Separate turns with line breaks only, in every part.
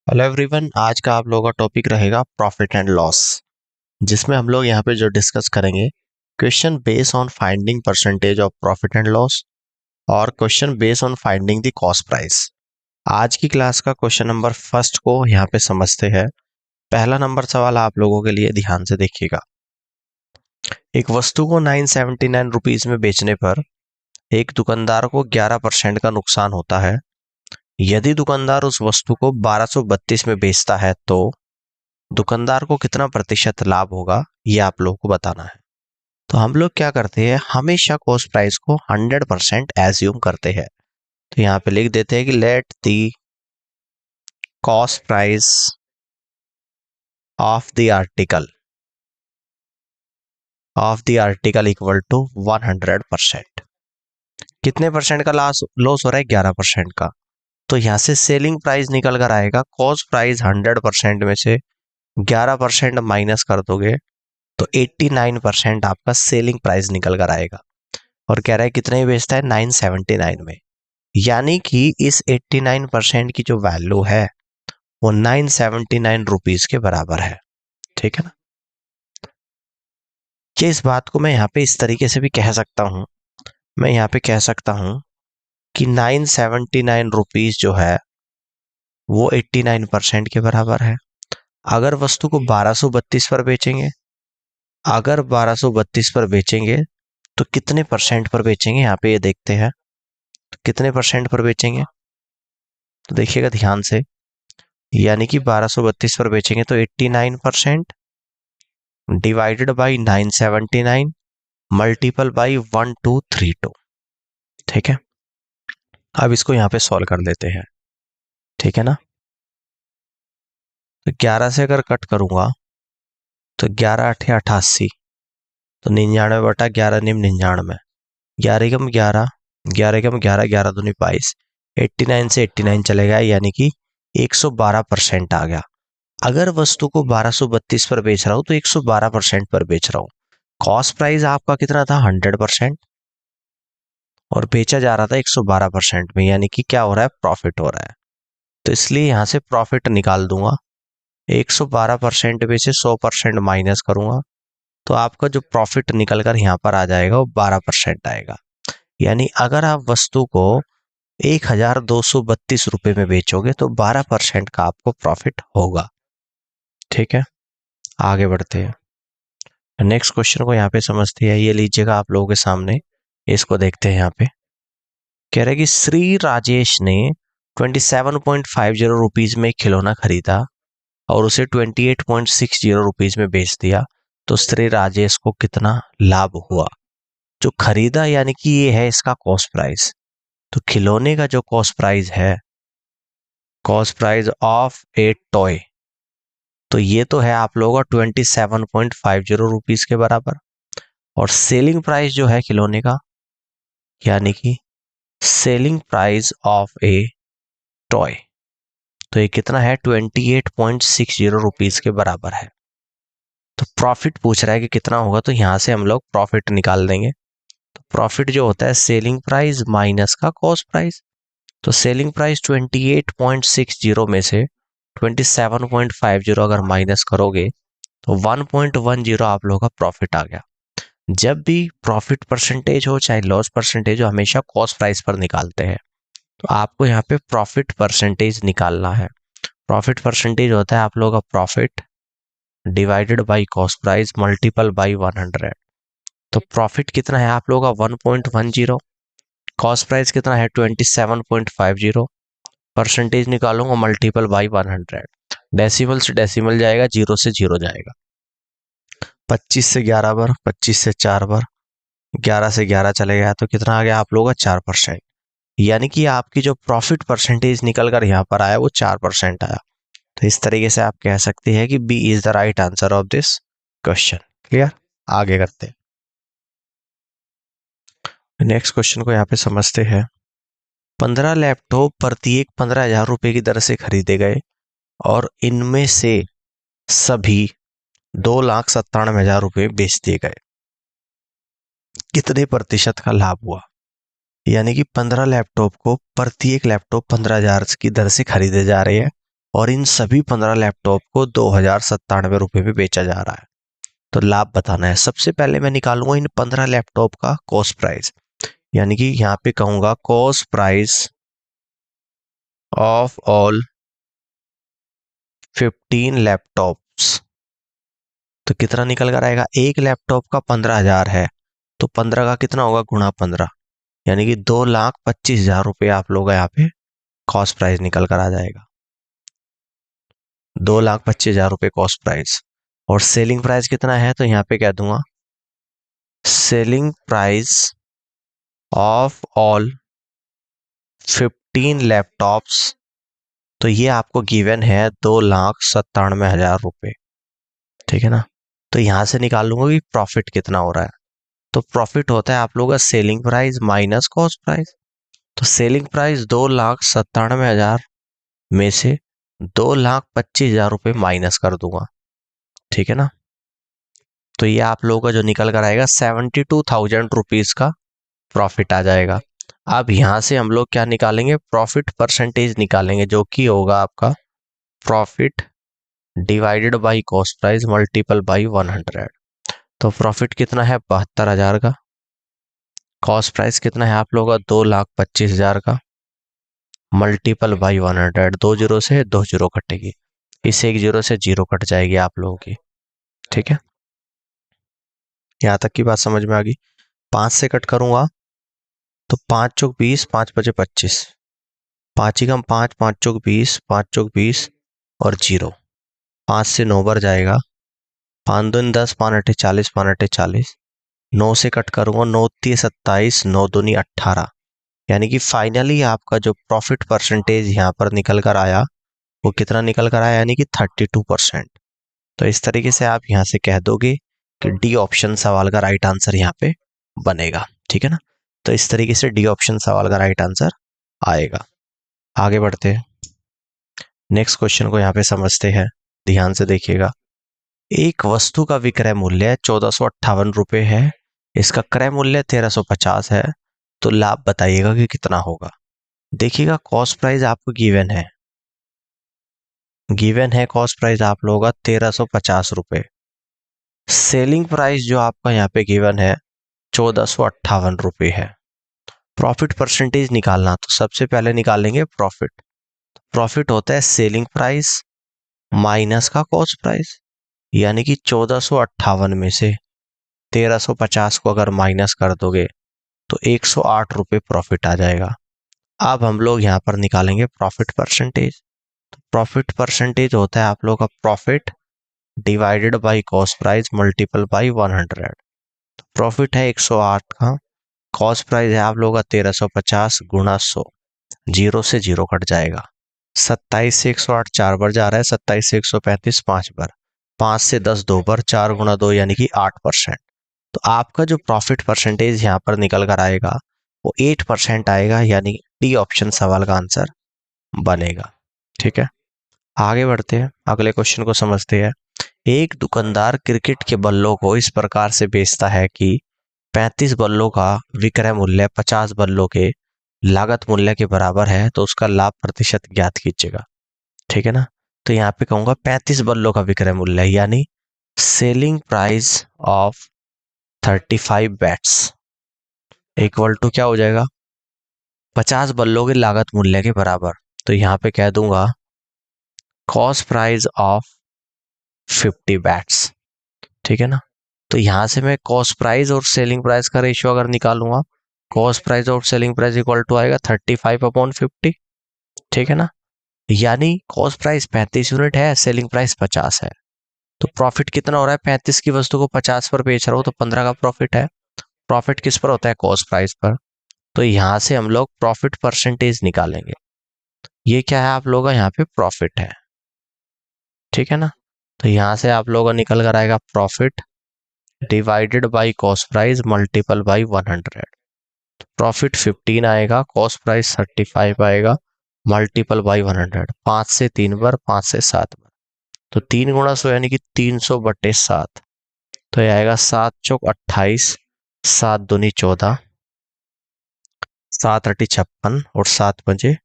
Hello everyone, आज का आप लोगों का टॉपिक रहेगा प्रॉफिट एंड लॉस, जिसमें हम लोग यहाँ पे जो डिस्कस करेंगे question base on finding percentage of profit and loss और question base on finding the cost price. आज की क्लास का क्वेश्चन नंबर फर्स्ट को यहाँ पे समझते हैं। पहला नंबर सवाल आप लोगों के लिए ध्यान से देखिएगा। एक वस्तु को 979 रुपीज में बेचने पर एक दुकानदार को 11% का नुकसान होता है। यदि दुकानदार उस वस्तु को 1232 में बेचता है तो दुकानदार को कितना प्रतिशत लाभ होगा, ये आप लोगों को बताना है। तो हम लोग क्या करते हैं, हमेशा कॉस्ट प्राइस को 100% एज्यूम करते हैं। तो यहाँ पे लिख देते हैं कि let the cost price of the article equal to 100%। कितने परसेंट का लॉस हो रहा है? 11% का। तो यहाँ से सेलिंग प्राइस निकल कर आएगा। कॉस्ट प्राइस 100% में से 11% माइनस कर दोगे तो 89% आपका सेलिंग प्राइस निकल कर आएगा। और कह रहा है कितने में बेचता है? 979 में। यानी कि इस 89% की जो वैल्यू है वो 979 रुपीज के बराबर है। ठीक है ना? कि इस बात को मैं यहाँ पे इस तरीके से भी कह सकता हूँ, मैं यहाँ पे कह सकता हूँ कि 979 रुपीज जो है वो 89% के बराबर है। अगर वस्तु को 1232 पर बेचेंगे, अगर 1232 पर बेचेंगे तो कितने परसेंट पर बेचेंगे, यहाँ पे ये देखते हैं। तो कितने परसेंट पर बेचेंगे तो देखिएगा ध्यान से, यानी कि 1232 पर बेचेंगे तो 89% डिवाइडेड बाई 979 मल्टीपल बाई 1232। ठीक है, अब इसको यहाँ पे सॉल्व कर लेते हैं। ठीक है ना? तो 11 से अगर कट करूंगा तो 11 8 88, तो 99/11 निम 99, 11 कम 11, 11 कम 11, 11 दूनी 22, 89 से 89 चलेगा, यानी कि 112% आ गया। अगर वस्तु को 1232 पर बेच रहा हूं तो 112% पर बेच रहा हूं। कॉस्ट प्राइस आपका कितना था? 100%, और बेचा जा रहा था 112% में, यानी कि क्या हो रहा है? प्रॉफिट हो रहा है। तो इसलिए यहां से प्रॉफिट निकाल दूंगा। 112% में से 100% माइनस करूंगा तो आपका जो प्रॉफिट निकल कर यहां पर आ जाएगा वो 12% आएगा। यानी अगर आप वस्तु को 1232 रुपए में बेचोगे तो 12% का आपको प्रॉफिट होगा। ठीक है, आगे बढ़ते हैं। नेक्स्ट क्वेश्चन को यहाँ पे समझते हैं। ये लीजिएगा आप लोगों के सामने, इसको देखते हैं। यहाँ पे कह रहे हैं कि श्री राजेश ने 27.50 रुपीज में खिलौना खरीदा और उसे 28.60 रुपीज में बेच दिया, तो श्री राजेश को कितना लाभ हुआ? जो खरीदा यानी कि ये है इसका कॉस्ट प्राइस। तो खिलौने का जो कॉस्ट प्राइस है, cost price of a toy, तो ये तो है आप लोगों का 27.50 रुपीज के बराबर। और सेलिंग प्राइस जो है खिलौने का, यानी कि selling price of a toy, तो ये कितना है? 28.60 रुपीज के बराबर है। तो प्रॉफिट पूछ रहा है कि कितना होगा, तो यहां से हम लोग प्रॉफिट निकाल देंगे। तो प्रॉफिट जो होता है सेलिंग प्राइस माइनस का कॉस्ट प्राइस। तो सेलिंग प्राइस 28.60 में से 27.50 अगर माइनस करोगे तो 1.10 आप लोगों का प्रॉफिट आ गया। जब भी प्रॉफिट परसेंटेज हो चाहे लॉस परसेंटेज हो, हमेशा कॉस्ट प्राइस पर निकालते हैं। तो आपको यहाँ पे प्रॉफिट परसेंटेज निकालना है। प्रॉफिट परसेंटेज होता है आप लोगों का profit divided by cost price multiple bye 100। तो प्रॉफिट कितना है आप लोगों का? 1.10। कॉस्ट प्राइस कितना है? 27.50। परसेंटेज निकालूंगा मल्टीपल बाई 100। डेसिमल से डेसिमल जाएगा, जीरो से जीरो जाएगा। 25 से 11 बार, 25 से 4 बार, 11 से 11 चले गया, तो कितना आ गया आप लोगों का? 4%। यानी कि आपकी जो प्रॉफिट परसेंटेज निकल कर यहाँ पर आया वो 4% आया। तो इस तरीके से आप कह सकते हैं कि B is the right answer of this question. Clear? आगे करते हैं। नेक्स्ट क्वेश्चन को यहाँ पे समझते हैं। 15 लैपटॉप प्रत्येक 15,000 रुपए की दर से खरीदे गए और इनमें से सभी 2,97,000 रुपए बेच दिए गए। कितने प्रतिशत का लाभ हुआ? यानी कि 15 लैपटॉप को प्रत्येक लैपटॉप 15,000 की दर से खरीदे जा रहे हैं और इन सभी 15 लैपटॉप को 2097 रुपये में बेचा जा रहा है। तो लाभ बताना है। सबसे पहले मैं निकालूंगा इन 15 लैपटॉप का कॉस्ट प्राइस, यानी कि यहाँ पे कहूंगा cost price of all 15 laptops. तो कितना निकल कर आएगा, एक लैपटॉप का 15,000 है, तो 15 का कितना होगा गुणा 15, यानी कि 2,25,000 रुपये आप लोग यहाँ पे कॉस्ट प्राइस निकल कर आ जाएगा। 2,25,000 रुपये कॉस्ट प्राइस। और सेलिंग प्राइस कितना है, तो यहाँ पे कह दूंगा selling price of all 15 laptops, तो ये आपको गिवन है 2,97,000 रुपये, ठीक है ना। तो यहां से निकाल लूंगा कि प्रॉफिट कितना हो रहा है। तो प्रॉफिट होता है आप लोगों का selling price minus cost price. तो सेलिंग प्राइस 2,97,000 में से 2,25,000 रुपये माइनस कर दूंगा, ठीक है ना। तो ये आप लोगों का जो निकल कर आएगा 72,000 रुपीज का प्रॉफिट आ जाएगा। अब यहां से हम लोग क्या निकालेंगे, प्रॉफिट परसेंटेज निकालेंगे, जो कि होगा आपका profit divided by cost price multiple bye 100। तो प्रॉफिट कितना है 72,000 का, कॉस्ट प्राइस कितना है आप लोगों का 2,25,000 का, मल्टीपल बाई 100। 2 जीरो से 2 जीरो कटेगी, इस 1 जीरो से 0 कट जाएगी आप लोगों की, ठीक है। यहां तक की बात समझ में आ गई। 5 से कट करूंगा तो 5 चौक 20, 5 बचे 25, 5 ही कम 5, 5 चौक 20, 5 चौक 20 और 0, 5 से 9 बार जाएगा, 5 दूनी 10, 5 अट्ठे 40, 5 अट्ठे 40, 9 से कट करूंगा 9 तीय 27, 9 दूनी 18, यानी कि फाइनली आपका जो प्रॉफिट परसेंटेज यहाँ पर निकल कर आया वो कितना निकल कर आया, यानी कि 32%। तो इस तरीके से आप यहाँ से कह दोगे कि डी ऑप्शन सवाल का राइट आंसर यहाँ पे बनेगा, ठीक है ना। तो इस तरीके से डी ऑप्शन सवाल का राइट आंसर आएगा। आगे बढ़ते हैं, नेक्स्ट क्वेश्चन को यहाँ पे समझते हैं, ध्यान से देखिएगा। एक वस्तु का विक्रय मूल्य 1458 रुपये है, इसका क्रय मूल्य 1350 है, तो लाभ बताइएगा कि कितना होगा। देखिएगा कॉस्ट प्राइस आपको गिवन है कॉस्ट प्राइस आप लोगों का 1350 रुपये। सेलिंग प्राइस जो आपका यहाँ पे गिवन है 1458 रुपये है। प्रॉफिट परसेंटेज निकालना, तो सबसे पहले निकालेंगे प्रॉफिट। प्रॉफिट होता है सेलिंग प्राइस माइनस का कॉस्ट प्राइस, यानी कि 1458 में से 1350 को अगर माइनस कर दोगे तो 108 रुपये प्रॉफिट आ जाएगा। अब हम लोग यहाँ पर निकालेंगे प्रॉफिट परसेंटेज। तो प्रॉफिट परसेंटेज होता है आप लोग का profit divided by cost price multiple bye 100। तो प्रॉफिट है 108 का, कॉस्ट प्राइस है आप लोगों का 1350 गुणा 100, 0 से 0 कट जाएगा, 27 से 108 4 बार जा रहा है, 27 से 135 5 बार, 5 से 10 2 बार, 4 गुणा 2 यानी कि 8%। तो आपका जो प्रॉफिट परसेंटेज यहाँ पर निकल कर आएगा वो 8% आएगा, यानी डी ऑप्शन सवाल का आंसर बनेगा, ठीक है। आगे बढ़ते हैं, अगले क्वेश्चन को समझते हैं। एक दुकानदार क्रिकेट के बल्लों को इस प्रकार से बेचता है कि 35 बल्लों का विक्रय मूल्य 50 बल्लों के लागत मूल्य के बराबर है, तो उसका लाभ प्रतिशत ज्ञात कीजिएगा, ठीक है ना। तो यहाँ पे कहूंगा 35 बल्लों का विक्रय मूल्य, यानी selling price of 35 bats equal to क्या हो जाएगा, 50 बल्लों के लागत मूल्य के बराबर। तो यहाँ पे कह दूंगा कॉस्ट प्राइस ऑफ 50 बैट्स, ठीक है ना। तो यहां से मैं कॉस्ट प्राइस और सेलिंग प्राइस का रेशियो अगर निकालूंगा, कॉस्ट प्राइस और सेलिंग प्राइस इक्वल टू आएगा 35/50, ठीक है ना। यानी कॉस्ट प्राइस 35 यूनिट है, सेलिंग प्राइस 50 है, तो प्रॉफिट कितना हो रहा है, 35 की वस्तु को 50 पर बेच रहा हूं तो 15 का प्रॉफिट है। प्रॉफिट किस पर होता है, कॉस्ट प्राइस पर। तो यहां से हम लोग प्रॉफिट परसेंटेज निकालेंगे। ये क्या है आप लोगों का, यहाँ पे प्रॉफिट है, ठीक है ना। तो यहां से आप लोगों का निकल कर आएगा profit divided by cost price multiple bye 100। Profit 15 आएगा, कॉस्ट प्राइस 35 आएगा, मल्टीपल बाय 100। 5 से 3 बार, 5 से 7 बार, तो 3 गुणा 100 यानी कि 300/7। तो ये आएगा 7 चौक 28, 7 दूनी 14, 7 अट्ठी 56 और 7 पंजे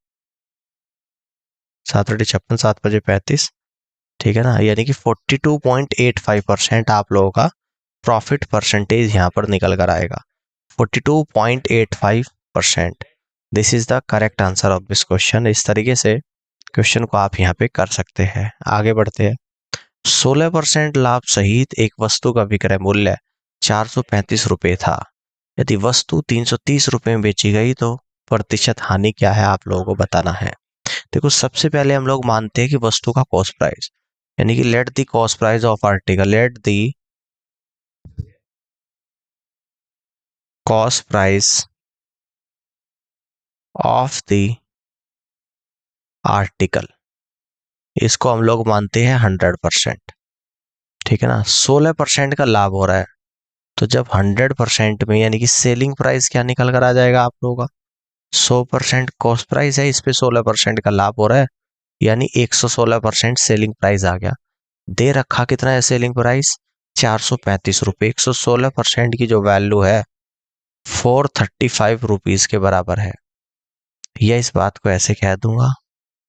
7 × 56, 7 × 5 = 35, ठीक है ना। यानी कि 42.85% आप लोगों का प्रॉफिट परसेंटेज यहाँ पर निकल कर आएगा, 42.85%। This is the correct answer of this question. इस तरीके से क्वेश्चन को आप यहाँ पे कर सकते हैं। आगे बढ़ते हैं। 16% लाभ सहित एक वस्तु का विक्रय मूल्य 435 रुपये था। यदि वस्तु 330 रुपये में बेची गई तो प्रतिशत हानि क्या है, आप लोगों को बताना है। देखो, सबसे पहले हम लोग मानते हैं कि वस्तु का कॉस्ट प्राइस, यानी कि let the cost price of article, late the cost price of the article, इसको हम लोग मानते हैं 100%, ठीक है ना। 16% का लाभ हो रहा है, तो जब 100% में यानी कि सेलिंग प्राइस क्या निकल कर आ जाएगा आप लोगों का, 100% कॉस्ट प्राइस है, इस पे 16% का लाभ हो रहा है, यानी 116% सेलिंग प्राइस आ गया। दे रखा कितना है सेलिंग प्राइस, 435 रुपये। 116% की जो वैल्यू है 435 रुपीज के बराबर है। या इस बात को ऐसे कह दूंगा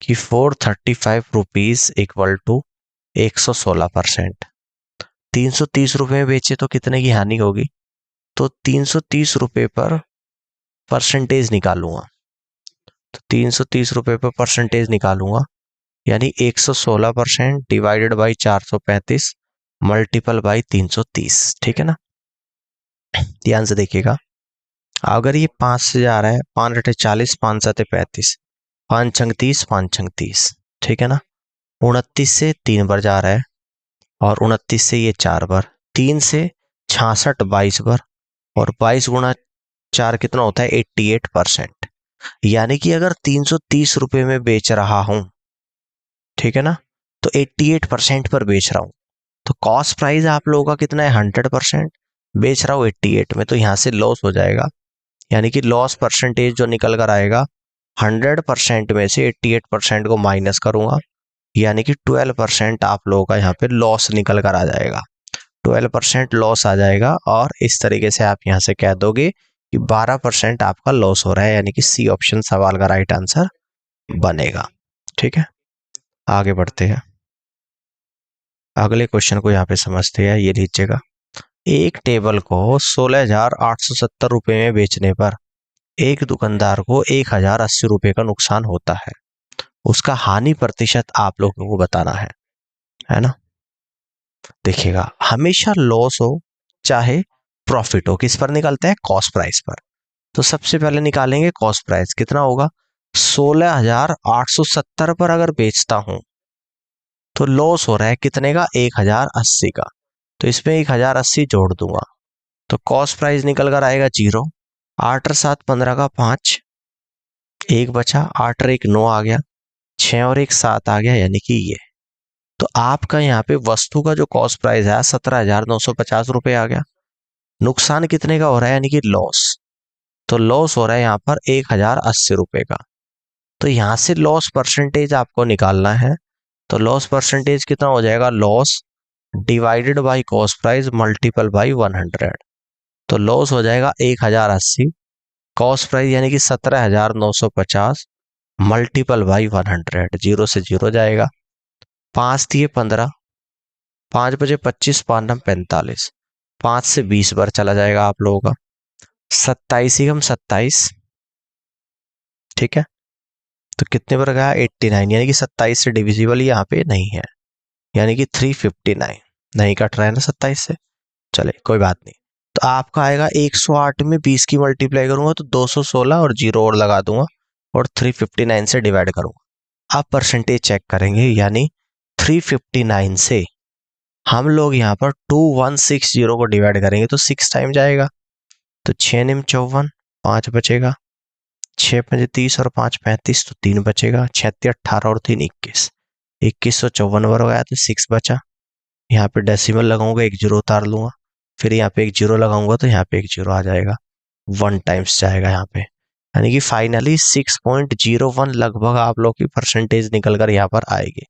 कि 435 रुपीज इक्वल टू 116%। 330 रुपये में बेचे तो कितने की हानि होगी, तो 330 रुपये पर परसेंटेज निकालूंगा, तो 330 रुपये पर परसेंटेज निकालूंगा, यानी 116% डिवाइडेड बाई 435 मल्टीपल बाई 330, ठीक है ना। ध्यान से देखिएगा, अगर ये 5 से जा रहा है, 5 × 40, 5 × 7 = 35, 5 × 30, 5 × 30, ठीक है ना। 29 से 3 बार जा रहा है, और 29 से ये 4 बार, 3 से 66 22 बार, और 22 × 4 कितना होता है 88%। यानी कि अगर 330 रुपये में बेच रहा हूं, ठीक है ना, तो 88% पर बेच रहा हूं, तो कॉस्ट प्राइस आप लोगों का कितना है 100%, बेच रहा हूं 88 में, तो यहां से लॉस हो जाएगा। यानी कि लॉस परसेंटेज जो निकल कर आएगा, 100% में से 88% को माइनस करूंगा, यानी कि 12% आप लोगों का यहाँ पे लॉस निकल कर आ जाएगा, 12% लॉस आ जाएगा। और इस तरीके से आप यहाँ से कह दोगे कि 12% आपका लॉस हो रहा है, यानी कि सी ऑप्शन सवाल का राइट आंसर बनेगा, ठीक है। आगे बढ़ते हैं, अगले क्वेश्चन को यहाँ पे समझते हैं। ये लीजिएगा, एक टेबल को 16,870 रुपये में बेचने पर एक दुकानदार को 1,080 रुपये का नुकसान होता है, उसका हानि प्रतिशत आप लोगों को बताना है ना। देखिएगा, हमेशा लॉस हो चाहे प्रॉफिट हो, किस पर निकलता है, कॉस्ट प्राइस पर। तो सबसे पहले निकालेंगे कॉस्ट प्राइस, कितना होगा 16,870 पर अगर बेचता हूं तो लॉस हो रहा है कितने का, 1,080 का, तो इसमें 1,080 जोड़ दूंगा, तो कॉस्ट प्राइस निकल कर आएगा 0। 8 और 7 15 का 5, 1 बचा, 8 और 1 9 आ गया, 6 और 1 7 आ गया, यानी कि ये। तो आपका यहाँ पे वस्तु का जो कॉस्ट प्राइस है 17,950 रुपये आ गया, नुकसान कितने का हो रहा है, यानी कि लॉस, तो लॉस हो रहा है यहाँ पर 1,080 रुपये का। तो यहाँ से लॉस परसेंटेज आपको निकालना है, तो लॉस परसेंटेज कितना हो जाएगा, loss divided by cost price multiple by 100, तो लॉस हो जाएगा 1,080, कॉस्ट प्राइस यानी कि 17,950 मल्टीपल बाई 100, 0 से 0 जाएगा, 5 दिए 15, 5 बजे 25, 5 9 45, 5 से 20 बार चला जाएगा आप लोगों का, 27 ही 27, ठीक है। तो कितने पर गया 89, यानी कि 27 से डिविजिबल यहाँ पे नहीं है, यानी कि 359 नहीं कट रहा है ना 27 से, चले कोई बात नहीं। तो आपका आएगा 108 में 20 की मल्टीप्लाई करूंगा तो 216 और 0 और लगा दूंगा और 359 से डिवाइड करूंगा। आप परसेंटेज चेक करेंगे, यानी 359 से हम लोग यहाँ पर 2160 को डिवाइड करेंगे तो 6 टाइम जाएगा, तो 6 निम 54, 5 बचेगा, 6 5 30 और 5 35, तो 3 बचेगा, 6 18 और 3 21, 2154 बार हो गया तो 6 बचा। यहाँ पे डेसिमल लगाऊंगा, 1 0 उतार लूंगा, फिर यहाँ पे 1 0 लगाऊंगा तो यहाँ पे 1 0 आ जाएगा, 1 टाइम्स जाएगा यहाँ पे, यानी कि फाइनली 6.01 लगभग आप लोग की परसेंटेज निकल कर यहाँ पर आएगी।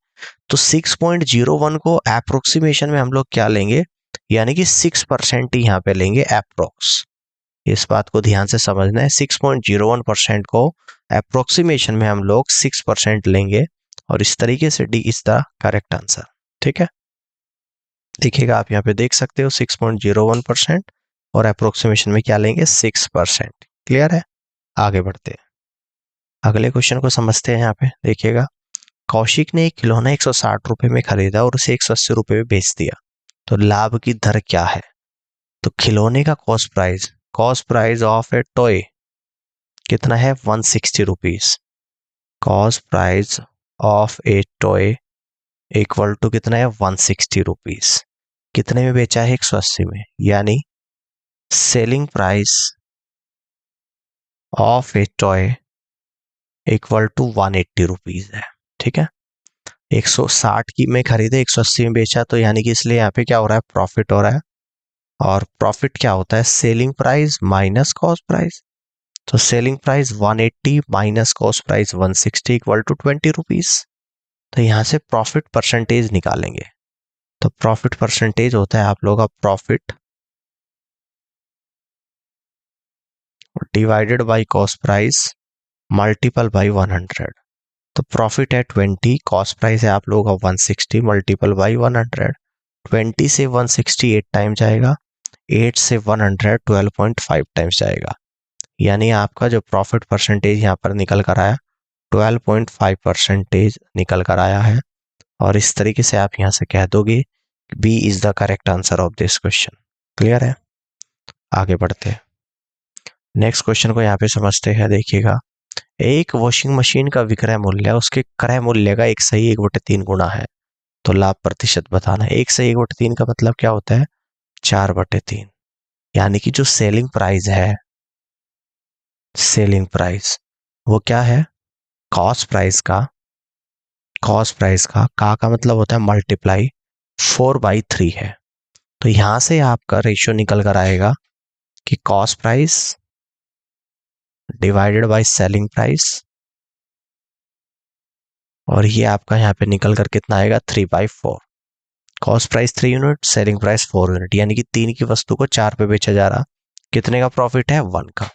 तो 6.01 को अप्रोक्सीमेशन में हम लोग क्या लेंगे, यानी कि 6% ही यहाँ पे लेंगे अप्रोक्स, इस बात को ध्यान से समझना है। 6.01% को अप्रोक्सीमेशन में हम लोग 6% लेंगे और इस तरीके से D is the correct answer. ठीक है, देखिएगा आप यहाँ पे देख सकते हो 6.01% और अप्रोक्सीमेशन में क्या लेंगे 6%। क्लियर है, आगे बढ़ते हैं, अगले क्वेश्चन को समझते हैं। यहाँ पे देखिएगा, कौशिक ने एक खिलौना 160 रुपए में खरीदा और उसे 180 रुपए में बेच दिया, तो लाभ की दर क्या है? तो खिलौने का cost price of a toy कितना है 160 rupees. Cost price of a toy equal to कितना है 160 रुपीज। कितने में बेचा है 180 में, यानी selling price of a toy equal to 180 rupees है। ठीक है, 160 की में खरीदे 180 में बेचा, तो यानी कि इसलिए यहाँ पे क्या हो रहा है, प्रॉफिट हो रहा है। और प्रॉफिट क्या होता है, selling price minus cost price. तो selling price 180 minus cost price 160 equal to 20 rupees. तो यहाँ से प्रॉफिट परसेंटेज निकालेंगे। तो प्रॉफिट परसेंटेज होता है आप लोगों का profit divided by cost price multiple bye 100। तो प्रॉफिट है 20, कॉस्ट प्राइस है आप लोगों का 160 मल्टीपल बाय 100। 20 से 160 8 टाइम जाएगा, 8 से 100 12.5 टाइम्स जाएगा, यानी आपका जो प्रॉफिट परसेंटेज यहाँ पर निकल कर आया 12.5% निकल कर आया है। और इस तरीके से आप यहाँ से कह दोगे B is the correct answer of this question. Clear है, आगे बढ़ते हैं, नेक्स्ट क्वेश्चन को यहाँ पे समझते हैं। देखिएगा, एक वॉशिंग मशीन का विक्रय मूल्य उसके क्रय मूल्य का 1/3 गुना है, तो लाभ प्रतिशत बताना है। 1/3 का मतलब क्या होता है, 4/3, यानी कि जो सेलिंग प्राइस है, सेलिंग प्राइस वो क्या है, कॉस्ट प्राइस का का मतलब होता है मल्टीप्लाई 4/3 है। तो यहां से आपका रेशियो निकल कर आएगा कि cost price divided by selling price, और ये आपका यहाँ पे निकल कर कितना आएगा 3/4। Cost price 3 unit, selling price 4 unit, यानी कि 3 की वस्तु को 4 पे बेचा जा रहा। कितने का प्रॉफिट है, 1 का।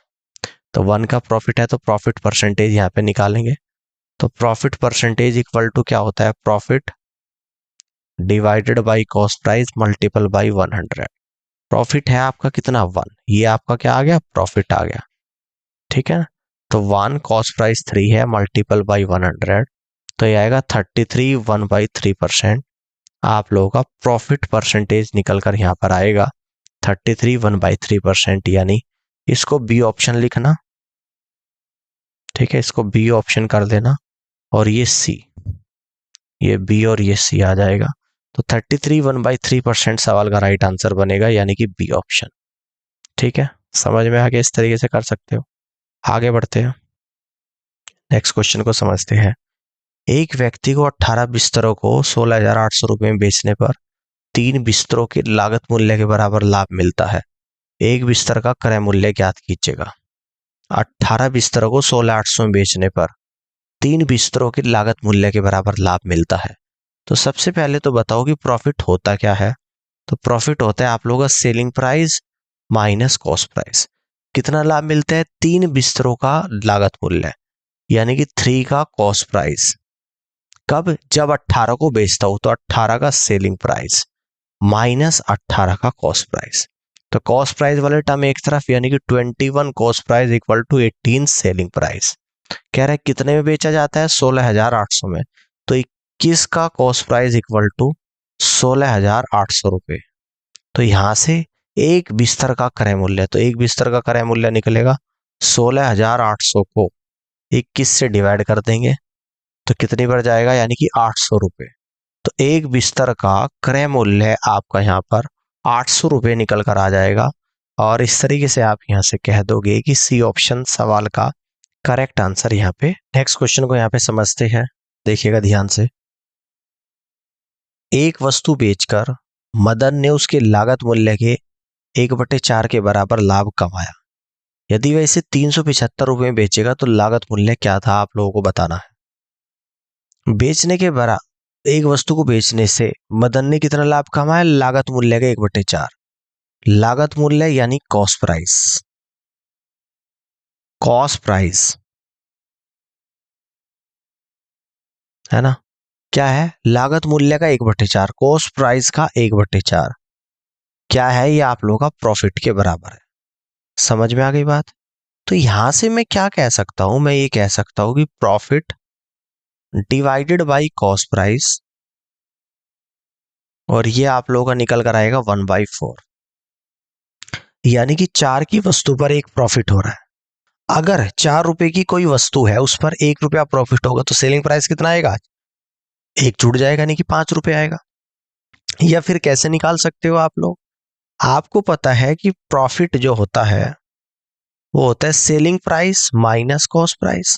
तो 1 का प्रॉफिट है, तो प्रॉफिट परसेंटेज यहाँ पे निकालेंगे। तो प्रॉफिट परसेंटेज इक्वल टू क्या होता है, profit divided by cost price multiple bye 100। Profit है आपका कितना 1, ये आपका क्या आ गया, प्रॉफिट आ गया। ठीक है, तो 1 कॉस्ट प्राइस 3 है मल्टीपल बाय 100, तो ये आएगा 33 1/3%। आप लोगों का प्रॉफिट परसेंटेज निकल कर यहाँ पर आएगा 33 1/3%, यानी इसको बी ऑप्शन लिखना। ठीक है, इसको बी ऑप्शन कर देना, और ये सी, ये बी और ये सी आ जाएगा। तो 33 1/3% सवाल का राइट आंसर बनेगा, यानी कि बी ऑप्शन। ठीक है, समझ में आ गया, इस तरीके से कर सकते हो। आगे बढ़ते हैं, नेक्स्ट क्वेश्चन को समझते हैं। एक व्यक्ति को 18 बिस्तरों को 16,800 रुपए में बेचने पर 3 बिस्तरों के लागत मूल्य के बराबर लाभ मिलता है। एक बिस्तर का क्रय मूल्य ज्ञात कीजिएगा। 18 बिस्तरों को 16,800 में बेचने पर 3 बिस्तरों के लागत मूल्य के बराबर लाभ मिलता है। तो सबसे पहले तो बताओ कि प्रॉफिट होता क्या है। तो प्रॉफिट होता है आप लोगों का selling price minus cost price. कितना लाभ मिलता है, 3 बिस्तरों का लागत मूल्य, यानी कि 3 का कॉस्ट प्राइस। कब, जब 18 को बेचता हूं, तो 18 का सेलिंग प्राइस माइनस 18 का कॉस्ट प्राइस। तो कॉस्ट प्राइस वाले टर्म एक तरफ, यानी कि 21 cost price equal to 18 selling price. कह रहा है कितने में बेचा जाता है, 16,800 में, तो 21 का कॉस्ट प्राइस इक्वल टू 16,800 रुपए। तो यहां से एक बिस्तर का क्रय मूल्य, तो एक बिस्तर का क्रय मूल्य निकलेगा 16,800 को 21 से डिवाइड कर देंगे, तो कितनी बार जाएगा, यानी कि 800 रुपए। तो एक बिस्तर का क्रय मूल्य आपका यहाँ पर 800 रुपए निकल कर आ जाएगा। और इस तरीके से आप यहाँ से कह दोगे कि सी ऑप्शन सवाल का करेक्ट आंसर यहाँ पे। नेक्स्ट क्वेश्चन को यहाँ पे समझते हैं, देखिएगा ध्यान से। एक वस्तु बेचकर मदन ने उसके लागत मूल्य के 1/4 के बराबर लाभ कमाया। यदि वह इसे 375 रुपए में बेचेगा तो लागत मूल्य क्या था, आप लोगों को बताना है। बेचने के बराबर एक वस्तु को बेचने से मदन ने कितना लाभ कमाया, लागत मूल्य का 1/4। लागत मूल्य यानी कॉस्ट प्राइस, कॉस्ट प्राइस है ना, क्या है, लागत मूल्य का 1/4, कॉस्ट प्राइस का 1/4 क्या है, ये आप लोगों का प्रॉफिट के बराबर है। समझ में आ गई बात। तो यहां से मैं क्या कह सकता हूं, मैं ये कह सकता हूं कि profit divided by cost price, और ये आप लोगों का निकल कर आएगा 1/4, यानी कि 4 की वस्तु पर 1 प्रॉफिट हो रहा है। अगर 4 रुपए की कोई वस्तु है, उस पर 1 रुपया प्रॉफिट होगा, तो सेलिंग प्राइस कितना आएगा, 1 छूट जाएगा, यानी कि 5 रुपए आएगा। या फिर कैसे निकाल सकते हो आप लोग, आपको पता है कि प्रॉफिट जो होता है वो होता है selling price minus cost price.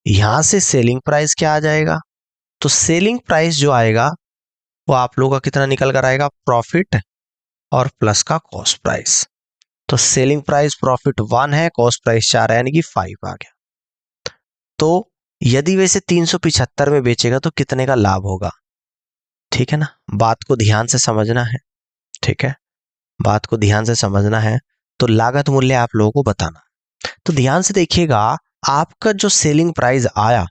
यहां से सेलिंग प्राइस क्या आ जाएगा, तो सेलिंग प्राइस जो आएगा वो आप लोगों का कितना निकल कर आएगा, प्रॉफिट और प्लस का कॉस्ट प्राइस। तो सेलिंग प्राइस प्रॉफिट 1 है, कॉस्ट प्राइस 4 है, यानी कि 5 आ गया। तो यदि वैसे 375 में बेचेगा तो कितने का लाभ होगा, ठीक है ना, बात को ध्यान से समझना है, ठीक है, बात को ध्यान से समझना है। तो लागत मूल्य आप लोगों को बताना, तो ध्यान से देखिएगा, आपका जो सेलिंग प्राइस आया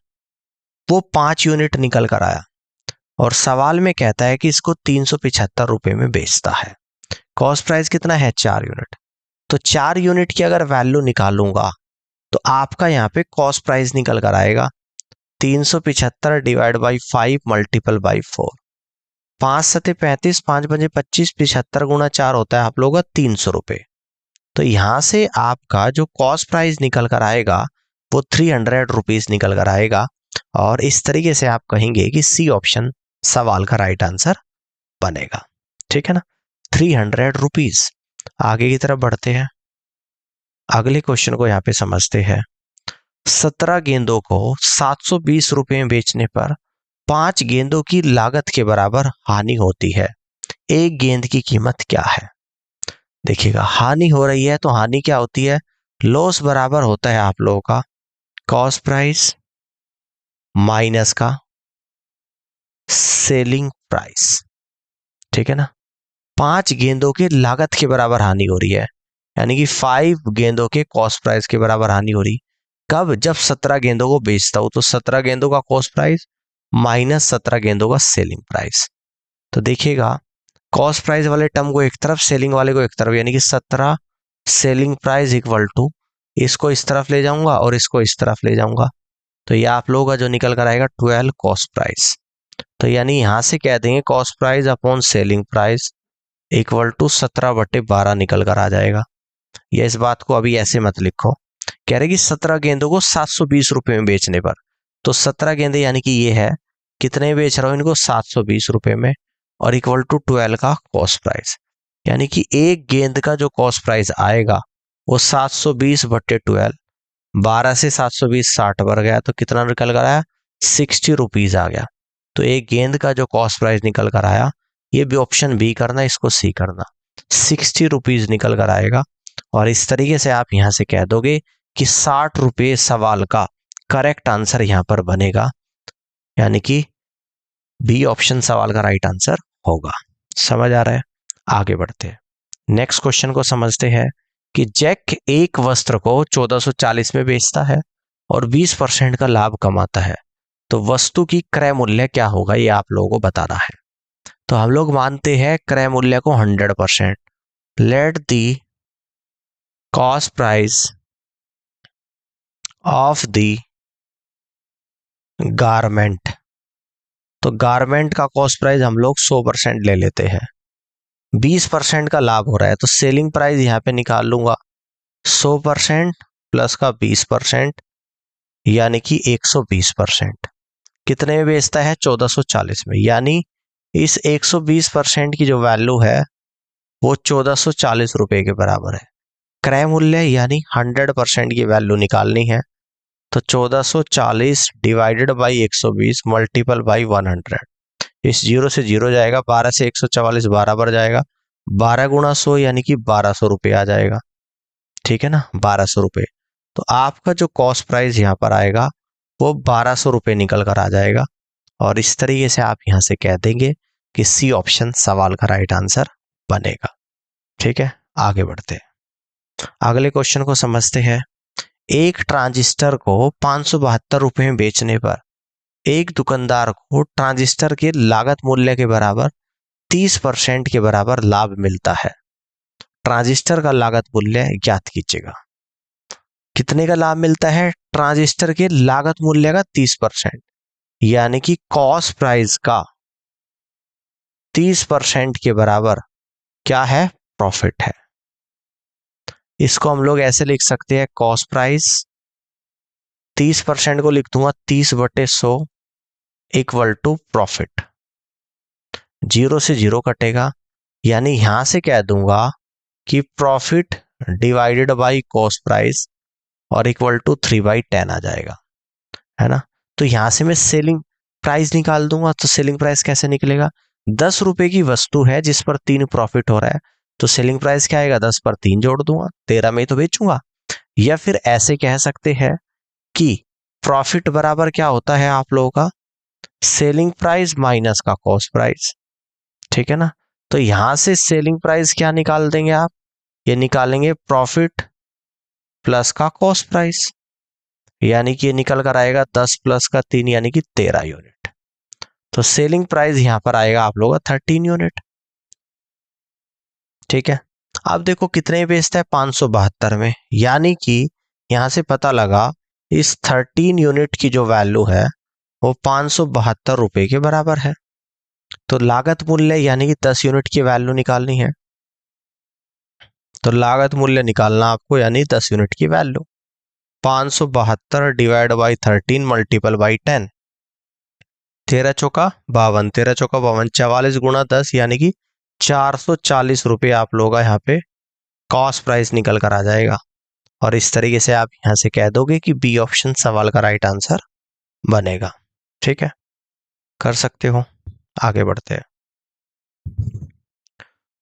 वो 5 यूनिट निकल कर आया, और सवाल में कहता है कि इसको 375 रुपए में बेचता है। कॉस्ट प्राइस कितना है, 4 यूनिट। तो 4 यूनिट की अगर वैल्यू निकालूंगा तो आपका यहाँ पे कॉस्ट प्राइस निकल कर आएगा 375 डिवाइड बाई 5 मल्टीपल बाई 4, 5 सते 35, 5 पंजे 25, 75 गुना 4 होता है आप लोगों का 300 रुपए। तो यहां से आपका जो कॉस्ट प्राइस निकल कर आएगा वो 300 रुपीज निकल कर आएगा, और इस तरीके से आप कहेंगे कि सी ऑप्शन सवाल का राइट आंसर बनेगा, ठीक है ना, 300 रुपीज। आगे की तरफ बढ़ते हैं, अगले क्वेश्चन को यहाँ पे समझते हैं। 17 गेंदों को 720 रुपए में बेचने पर 5 गेंदों की लागत के बराबर हानि होती है, एक गेंद की कीमत क्या है। देखिएगा, हानि हो रही है तो हानि क्या होती है, लॉस बराबर होता है आप लोगों का कॉस्ट प्राइस माइनस का सेलिंग प्राइस, ठीक है ना। 5 गेंदों के लागत के बराबर हानि हो रही है, यानी कि 5 गेंदों के कॉस्ट प्राइस के बराबर हानि हो रही, कब, जब 17 गेंदों को बेचता हूं, तो 17 गेंदों का कॉस्ट प्राइस माइनस 17 गेंदों का सेलिंग प्राइस। तो देखिएगा, कॉस्ट प्राइस वाले टर्म को एक तरफ, सेलिंग वाले को एक तरफ, यानी कि 17 सेलिंग प्राइस इक्वल टू, इसको इस तरफ ले जाऊंगा और इसको इस तरफ ले जाऊंगा, तो ये आप लोगों का जो निकल कर आएगा 12 कॉस्ट प्राइस। तो यानी यहां से कह देंगे cost price upon selling price equal to 17/12 निकल कर आ जाएगा। या इस बात को अभी ऐसे मत लिखो, कह रहे कि 17 गेंदों को 720 रुपए में बेचने पर, तो 17 गेंदे यानी कि ये है, कितने बेच रहा हूं इनको, 720 रुपए में, और इक्वल टू 12 का कॉस्ट प्राइस, यानी कि एक गेंद का जो कॉस्ट प्राइस आएगा वो 720/12, 12 से 720 60 बढ़ गया, तो कितना निकल कर आया, 60 रुपीज आ गया। तो एक गेंद का जो कॉस्ट प्राइस निकल कर आया, ये भी ऑप्शन बी करना, इसको सी करना, 60 रुपीज निकल कर आएगा। और इस तरीके से आप यहां से कह दोगे कि 60 रुपये सवाल का करेक्ट आंसर यहां पर बनेगा, यानी कि बी ऑप्शन सवाल का राइट आंसर होगा। समझ आ रहा है, आगे बढ़ते हैं, नेक्स्ट क्वेश्चन को समझते हैं कि जैक एक वस्त्र को 1440 में बेचता है और 20% का लाभ कमाता है, तो वस्तु की क्रय मूल्य क्या होगा, ये आप लोगों को बताना है। तो हम लोग मानते हैं क्रय मूल्य को 100%, let the cost price of the garment, तो गारमेंट का कॉस्ट प्राइस हम लोग 100% ले लेते हैं, 20% का लाभ हो रहा है, तो सेलिंग प्राइस यहाँ पे निकाल लूंगा 100% प्लस का 20%, यानी कि 120%। कितने में बेचता है, 1440 में, यानी इस 120% की जो वैल्यू है वो 1440 रुपए के बराबर है। क्रय मूल्य यानी 100% की वैल्यू निकालनी है, तो 1440 डिवाइडेड बाई 120 मल्टीपल बाई 100, इस जीरो से जीरो जाएगा, 12 से 144 12 बढ़ जाएगा, 12 गुणा 100 यानी कि 1200 रुपये आ जाएगा, ठीक है ना, 1200 रुपये। तो आपका जो कॉस्ट प्राइस यहाँ पर आएगा वो 1200 रुपये निकल कर आ जाएगा, और इस तरीके से आप यहाँ से कह देंगे कि सी ऑप्शन सवाल का राइट आंसर बनेगा, ठीक है। आगे बढ़ते हैं, अगले क्वेश्चन को समझते हैं। एक ट्रांजिस्टर को 572 रुपये में बेचने पर एक दुकानदार को ट्रांजिस्टर के लागत मूल्य के बराबर 30% के बराबर लाभ मिलता है। ट्रांजिस्टर का लागत मूल्य ज्ञात कीजिएगा। कितने का लाभ मिलता है? ट्रांजिस्टर के लागत मूल्य का 30%, यानी कि कॉस्ट प्राइस का 30% के बराबर क्या है? प्रॉफिट है। इसको हम लोग ऐसे लिख सकते हैं, कॉस्ट प्राइस 30% को लिख दूंगा 30/100 इक्वल टू प्रॉफिट। 0 से 0 कटेगा, यानी यहां से कह दूंगा कि profit divided by cost price और इक्वल टू 3/10 आ जाएगा, है ना। तो यहां से मैं सेलिंग प्राइस निकाल दूंगा। तो सेलिंग प्राइस कैसे निकलेगा? 10 रुपए की वस्तु है जिस पर 3 प्रॉफिट हो रहा है, तो सेलिंग प्राइस क्या आएगा? 10 पर 3 जोड़ दूंगा, 13 में ही तो बेचूंगा। या फिर ऐसे कह सकते हैं कि प्रॉफिट बराबर क्या होता है आप लोगों का? सेलिंग प्राइस माइनस का कॉस्ट प्राइस, ठीक है ना। तो यहां से सेलिंग प्राइस क्या निकाल देंगे आप? ये निकालेंगे प्रॉफिट प्लस का कॉस्ट प्राइस, यानी कि ये निकल कर आएगा 10 प्लस का 3 यानी कि 13 यूनिट। तो सेलिंग प्राइस यहां पर आएगा आप लोगों का 13 यूनिट, ठीक है। अब देखो कितने बेचता है? 572 में, यानी कि यहां से पता लगा इस 13 यूनिट की जो वैल्यू है वो 572 रुपए के बराबर है। तो लागत मूल्य यानी कि 10 यूनिट की वैल्यू निकालनी है। तो लागत मूल्य निकालना आपको, यानी 10 यूनिट की value 572 divide by 13 multiple by 10, 13 चौका 52, 13 चौका 52, 44 गुणा 10 यानी कि 440 रुपये आप लोगों का यहाँ पे कॉस्ट प्राइस निकल कर आ जाएगा। और इस तरीके से आप यहाँ से कह दोगे कि बी ऑप्शन सवाल का राइट आंसर बनेगा, ठीक है। कर सकते हो। आगे बढ़ते हैं,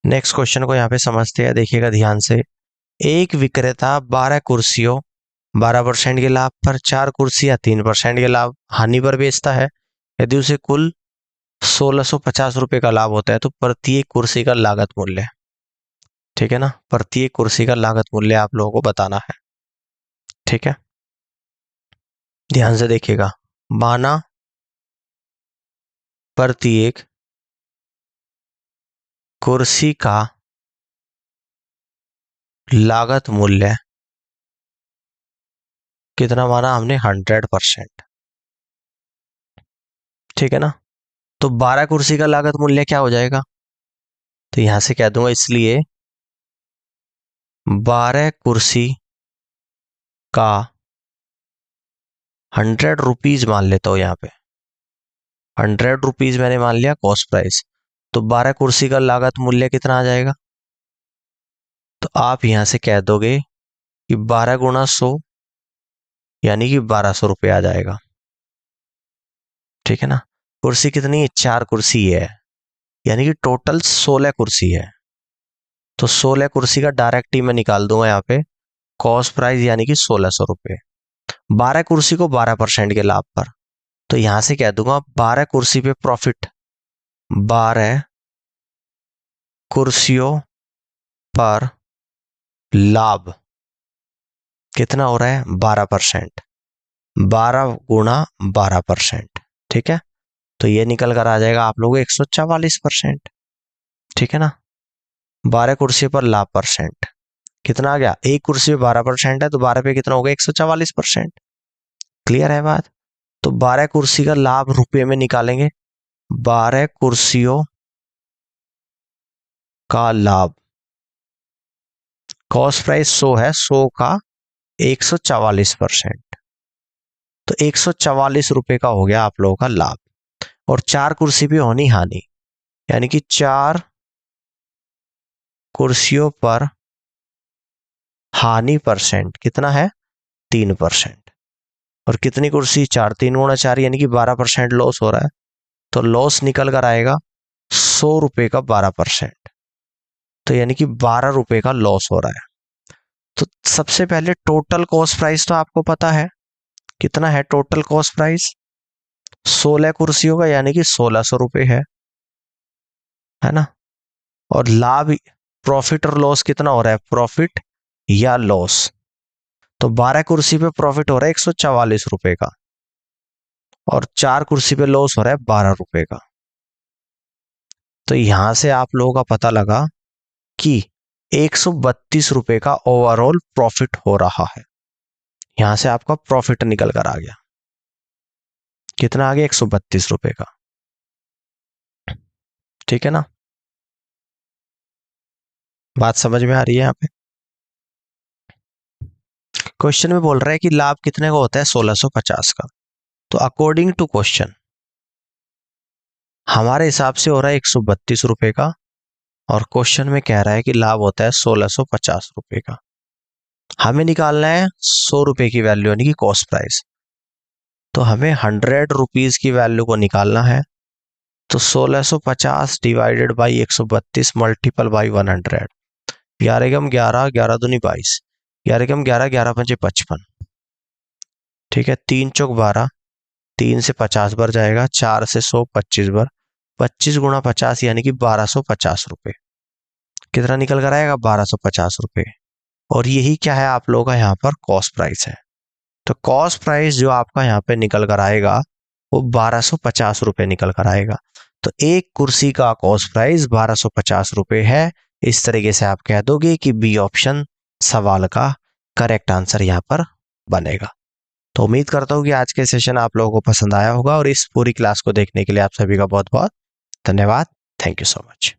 नेक्स्ट क्वेश्चन को यहाँ पे समझते हैं। देखिएगा ध्यान से, एक विक्रेता 12 कुर्सियों 12% के लाभ पर 4 कुर्सियां 3% के लाभ हानि पर बेचता है। यदि उसे कुल 1650 रुपए का लाभ होता है तो प्रत्येक कुर्सी का लागत मूल्य, ठीक है ना, प्रत्येक कुर्सी का लागत मूल्य आप लोगों को बताना है, ठीक है। ध्यान से देखिएगा, माना प्रत्येक कुर्सी का लागत मूल्य कितना माना हमने? 100%, ठीक है ना। तो 12 कुर्सी का लागत मूल्य क्या हो जाएगा? तो यहां से कह दूंगा, इसलिए 12 कुर्सी का 100 रुपीज मान लेता हूं। यहाँ पे 100 रुपीज मैंने मान लिया कॉस्ट प्राइस। तो 12 कुर्सी का लागत मूल्य कितना आ जाएगा? तो आप यहां से कह दोगे कि 12 गुणा 100 यानी कि 1200 रुपये आ जाएगा, ठीक है ना। कुर्सी कितनी है? 4 कुर्सी है, यानी कि टोटल 16 कुर्सी है। तो 16 कुर्सी का डायरेक्ट ही मैं निकाल दूंगा यहाँ पे कॉस्ट प्राइस, यानी कि 1600 रुपये। 12 कुर्सी को 12% के लाभ पर, तो यहां से कह दूंगा 12 कुर्सी पे प्रॉफिट, 12 कुर्सियों पर लाभ कितना हो रहा है? 12%, 12 गुणा 12%, ठीक है। तो ये निकल कर आ जाएगा आप लोगों को 144%, ठीक है ना। 12 कुर्सी पर लाभ परसेंट कितना आ गया? एक कुर्सी पे 12% है, तो 12 पे कितना हो गया? 144%। क्लियर है बात? तो 12 कुर्सी का लाभ रुपये में निकालेंगे, 12 कुर्सियों का लाभ, कॉस्ट प्राइस 100 है, 100 का 144%, तो 144 रुपए का हो गया आप लोगों का लाभ। और 4 कुर्सी पे होनी हानि, यानी कि 4 कुर्सियों पर हानि परसेंट कितना है? 3%। और कितनी कुर्सी? 4, 3 गुणा 4 यानी कि 12% लॉस हो रहा है। तो लॉस निकल कर आएगा 100 रुपए का 12%, तो यानी कि 12 रुपए का लॉस हो रहा है। तो सबसे पहले टोटल कॉस्ट प्राइस तो आपको पता है कितना है? टोटल कॉस्ट प्राइस 16 कुर्सियों का, यानी कि 1600 रुपए है ना। और लाभ, प्रॉफिट और लॉस कितना हो रहा है? प्रॉफिट या लॉस। तो 12 कुर्सी पे प्रॉफिट हो रहा है 144 रुपए का, और 4 कुर्सी पे लॉस हो रहा है 12 रुपए का। तो यहां से आप लोगों का पता लगा कि 132 रुपए का ओवरऑल प्रॉफिट हो रहा है। यहां से आपका प्रॉफिट निकल कर आ गया, कितना आ गया? 132 रुपए का। ठीक है ना, बात समझ में आ रही है? यहाँ पे क्वेश्चन में बोल रहा है कि लाभ कितने का होता है? 1650 का। तो अकॉर्डिंग टू क्वेश्चन हमारे हिसाब से हो रहा है 132 रुपए का, और क्वेश्चन में कह रहा है कि लाभ होता है 1650 रुपए का। हमें निकालना है 100 रुपए की वैल्यू यानी कि कॉस्ट प्राइस। तो हमें 100 रुपीज की वैल्यू को निकालना है। तो 1650 डिवाइडेड बाई 132 मल्टीपल बाई 100। 11 कम 11, 11 दूनी 22, 11 कम 11, 11 पंचे 55। ठीक है, 3 चौक 12, 3 से 50 बार जाएगा, 4 से 100 25 बार, 25 गुणा 50 यानी कि 1250 रुपए। कितना निकल कर आएगा? 1250 रुपए। और यही क्या है आप लोगों का यहाँ पर कॉस्ट प्राइस है। तो कॉस्ट प्राइस जो आपका यहाँ पे निकल कर आएगा वो 1250 रुपए निकल कर आएगा। तो एक कुर्सी का कॉस्ट प्राइस 1250 रुपए है। इस तरीके से आप कह दोगे कि बी ऑप्शन सवाल का करेक्ट आंसर यहाँ पर बनेगा। तो उम्मीद करता हूँ कि आज के सेशन आप लोगों को पसंद आया होगा, और इस पूरी क्लास को देखने के लिए आप सभी का बहुत बहुत धन्यवाद। Thank you so much.